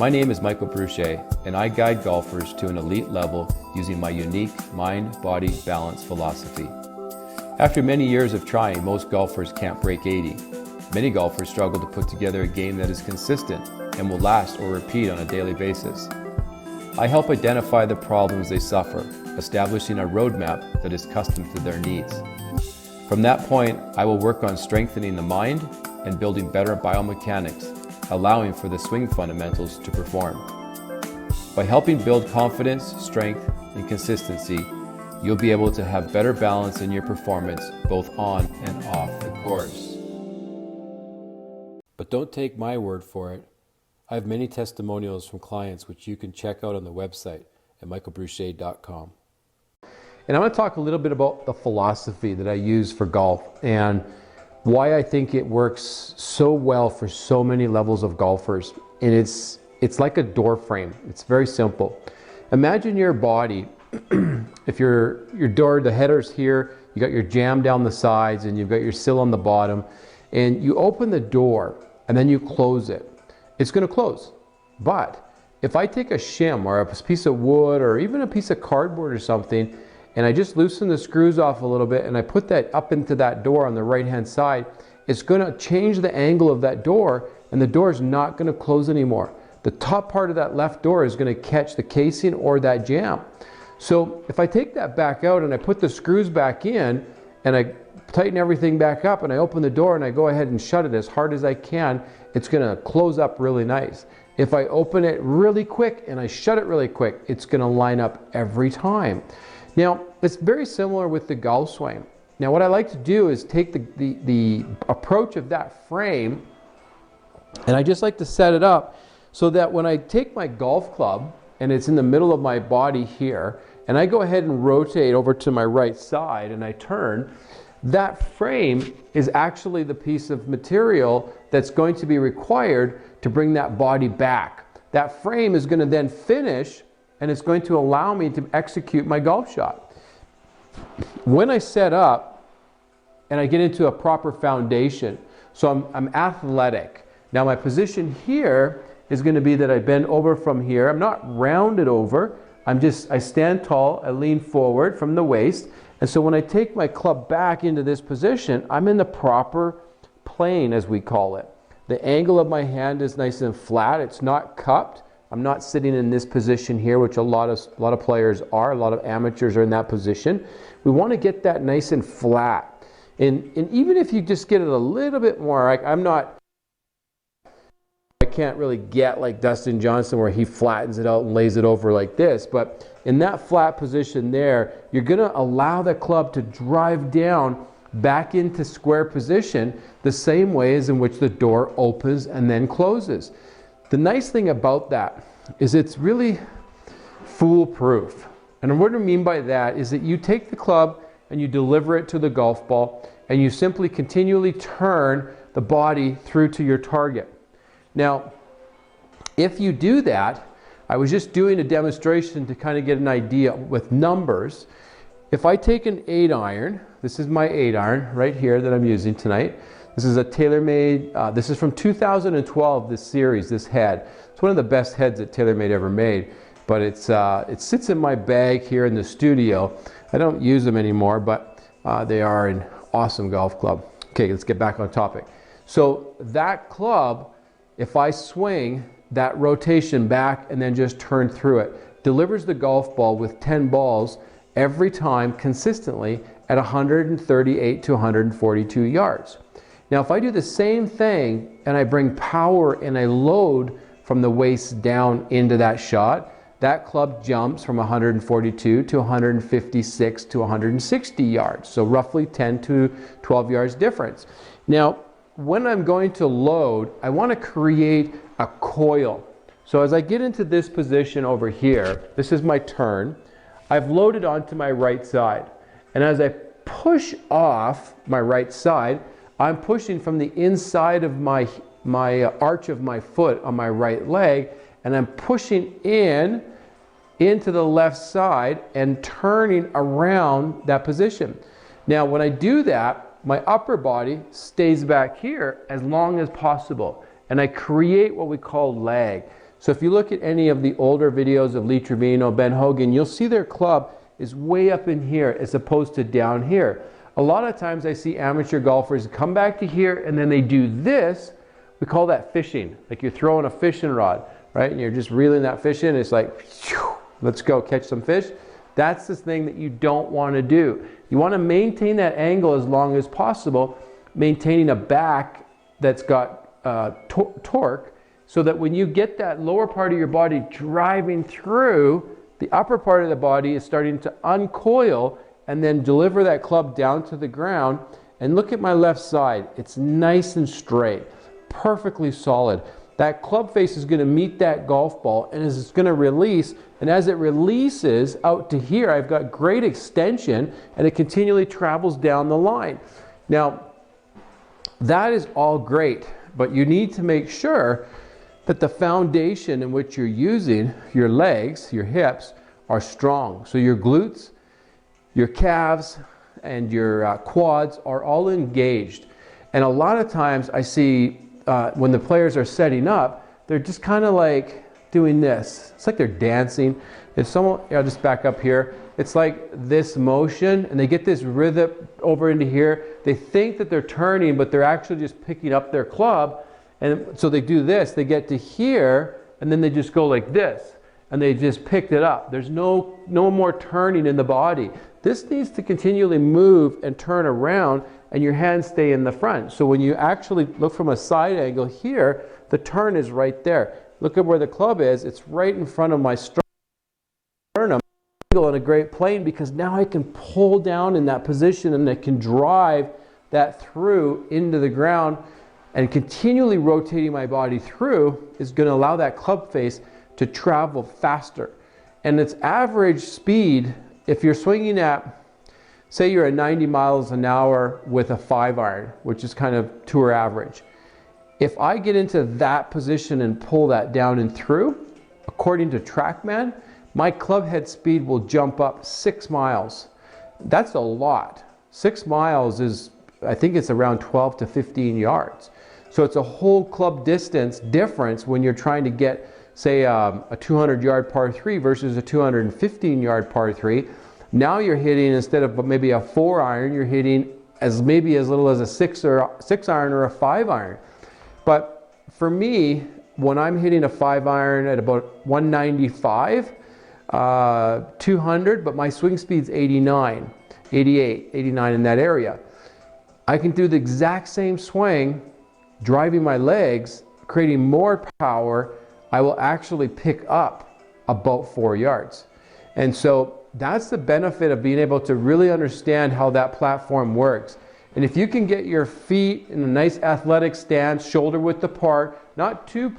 My name is Michael Bruchet, and I guide golfers to an elite level using my unique mind-body balance philosophy. After many years of trying, most golfers can't break 80. Many golfers struggle to put together a game that is consistent and will last or repeat on a daily basis. I help identify the problems they suffer, establishing a roadmap that is custom to their needs. From that point, I will work on strengthening the mind and building better biomechanics, allowing for the swing fundamentals to perform. By helping build confidence, strength, and consistency, you'll be able to have better balance in your performance both on and off the course. But don't take my word for it. I have many testimonials from clients which you can check out on the website at michaelbruchet.com. And I'm going to talk a little bit about the philosophy that I use for golf and why I think it works so well for so many levels of golfers. And it's like a door frame. It's very simple. Imagine your body. If your door, the header's here, you got your jamb down the sides and you've got your sill on the bottom, and you open the door and then you close it. It's going to close. But if I take a shim or a piece of wood or even a piece of cardboard or something, and I just loosen the screws off a little bit and I put that up into that door on the right hand side, it's going to change the angle of that door and the door is not going to close anymore. The top part of that left door is going to catch the casing or that jamb. So if I take that back out and I put the screws back in and I tighten everything back up and I open the door and I go ahead and shut it as hard as I can, it's going to close up really nice. If I open it really quick and I shut it really quick, it's going to line up every time. Now, it's very similar with the golf swing. Now, what I like to do is take the approach of that frame, and I just like to set it up so that when I take my golf club, and it's in the middle of my body here, and I go ahead and rotate over to my right side and I turn, that frame is actually the piece of material that's going to be required to bring that body back. That frame is going to then finish and it's going to allow me to execute my golf shot. When I set up and I get into a proper foundation, so I'm athletic. Now my position here is going to be that I bend over from here. I'm not rounded over. I stand tall, I lean forward from the waist. And so when I take my club back into this position, I'm in the proper plane, as we call it. The angle of my hand is nice and flat. It's not cupped. I'm not sitting in this position here, which a lot of players are. A lot of amateurs are in that position. We want to get that nice and flat. And even if you just get it a little bit more, I can't really get like Dustin Johnson where he flattens it out and lays it over like this. But in that flat position there, you're going to allow the club to drive down back into square position the same way as in which the door opens and then closes. The nice thing about that is it's really foolproof. And what I mean by that is that you take the club and you deliver it to the golf ball and you simply continually turn the body through to your target. Now, if you do that, I was just doing a demonstration to kind of get an idea with numbers. If I take an 8-iron, this is my 8-iron right here that I'm using tonight. This is a TaylorMade, this is from 2012, this series, this head. It's one of the best heads that TaylorMade ever made, but it sits in my bag here in the studio. I don't use them anymore, but they are an awesome golf club. Okay, let's get back on topic. So that club, if I swing that rotation back and then just turn through it, delivers the golf ball with 10 balls every time consistently at 138 to 142 yards. Now, if I do the same thing and I bring power and I load from the waist down into that shot, that club jumps from 142 to 156 to 160 yards. So roughly 10 to 12 yards difference. Now, when I'm going to load, I want to create a coil. So as I get into this position over here, this is my turn, I've loaded onto my right side. And as I push off my right side, I'm pushing from the inside of my arch of my foot on my right leg, and I'm pushing into the left side and turning around that position. Now, when I do that, my upper body stays back here as long as possible, and I create what we call lag. So if you look at any of the older videos of Lee Trevino, Ben Hogan, you'll see their club is way up in here as opposed to down here. A lot of times I see amateur golfers come back to here and then they do this. We call that fishing. Like you're throwing a fishing rod, right? And you're just reeling that fish in. It's like, whew, let's go catch some fish. That's the thing that you don't want to do. You want to maintain that angle as long as possible, maintaining a back that's got torque, so that when you get that lower part of your body driving through, the upper part of the body is starting to uncoil and then deliver that club down to the ground. And look at my left side. It's nice and straight, perfectly solid. That club face is going to meet that golf ball and it's going to release. And as it releases out to here, I've got great extension and it continually travels down the line. Now, that is all great, but you need to make sure that the foundation in which you're using, your legs, your hips, are strong. So your glutes, your calves, and your quads are all engaged. And a lot of times I see when the players are setting up, they're just kind of like doing this. It's like they're dancing. If someone, I'll just back up here. It's like this motion, and they get this rhythm over into here. They think that they're turning, but they're actually just picking up their club. And so they do this, they get to here, and then they just go like this, and they just picked it up. There's no more turning in the body. This needs to continually move and turn around, and your hands stay in the front. So when you actually look from a side angle here, the turn is right there. Look at where the club is. It's right in front of my sternum. In a great plane, because now I can pull down in that position and I can drive that through into the ground. And continually rotating my body through is going to allow that club face to travel faster. And its average speed, if you're swinging at, say you're at 90 miles an hour with a 5-iron, which is kind of tour average. If I get into that position and pull that down and through, according to TrackMan, my club head speed will jump up 6 miles. That's a lot. 6 miles is, I think it's around 12 to 15 yards. So it's a whole club distance difference when you're trying to get, say, a 200-yard par 3 versus a 215-yard par 3. Now you're hitting, instead of maybe a 4-iron, you're hitting maybe as little as a 6-iron or a 5-iron. But for me, when I'm hitting a 5-iron at about 195, 200, but my swing speed's 89, 88, 89 in that area, I can do the exact same swing, driving my legs, creating more power. I will actually pick up about 4 yards. And so that's the benefit of being able to really understand how that platform works. And if you can get your feet in a nice athletic stance, shoulder width apart, not too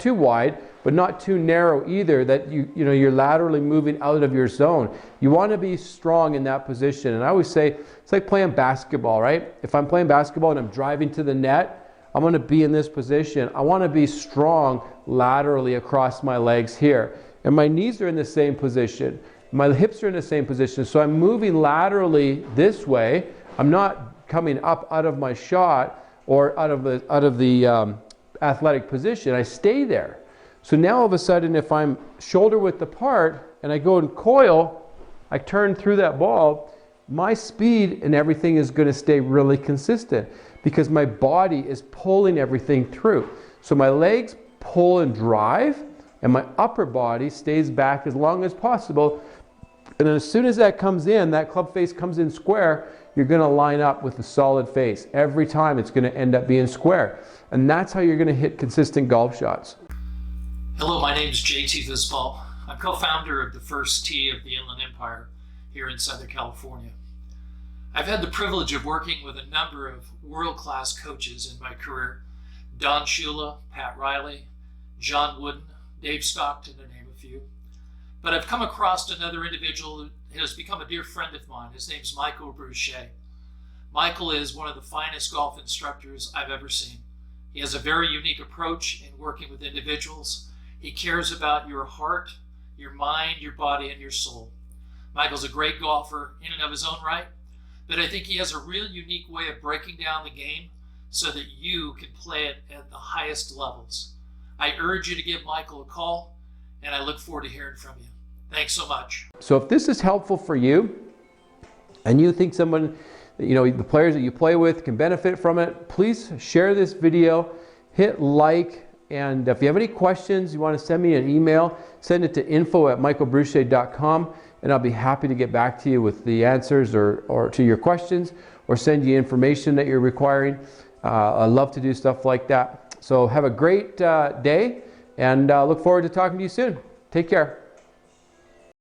wide, but not too narrow either, that you're laterally moving out of your zone. You want to be strong in that position. And I always say it's like playing basketball, right? If I'm playing basketball and I'm driving to the net, I'm going to be in this position. I want to be strong laterally across my legs here. And my knees are in the same position. My hips are in the same position. So I'm moving laterally this way. I'm not coming up out of my shot or out of the athletic position. I stay there. So now all of a sudden, if I'm shoulder width apart and I go and coil, I turn through that ball, my speed and everything is going to stay really consistent because my body is pulling everything through. So my legs pull and drive, and my upper body stays back as long as possible. And then as soon as that comes in, that club face comes in square, you're going to line up with a solid face. Every time it's going to end up being square. And that's how you're going to hit consistent golf shots. Hello, my name is JT Visbal. I'm co-founder of the First Tee of the Inland Empire here in Southern California. I've had the privilege of working with a number of world-class coaches in my career. Don Shula, Pat Riley, John Wooden, Dave Stockton, to name a few. But I've come across another individual who has become a dear friend of mine. His name's Michael Bruchet. Michael is one of the finest golf instructors I've ever seen. He has a very unique approach in working with individuals. He cares about your heart, your mind, your body, and your soul. Michael's a great golfer in and of his own right, but I think he has a real unique way of breaking down the game so that you can play it at the highest levels. I urge you to give Michael a call, and I look forward to hearing from you. Thanks so much. So if this is helpful for you, and you think someone, the players that you play with can benefit from it, please share this video, hit like, and if you have any questions, you want to send me an email, send it to info@michaelbruche.com, and I'll be happy to get back to you with the answers or to your questions, or send you information that you're requiring. I love to do stuff like that. So have a great day, and look forward to talking to you soon. Take care.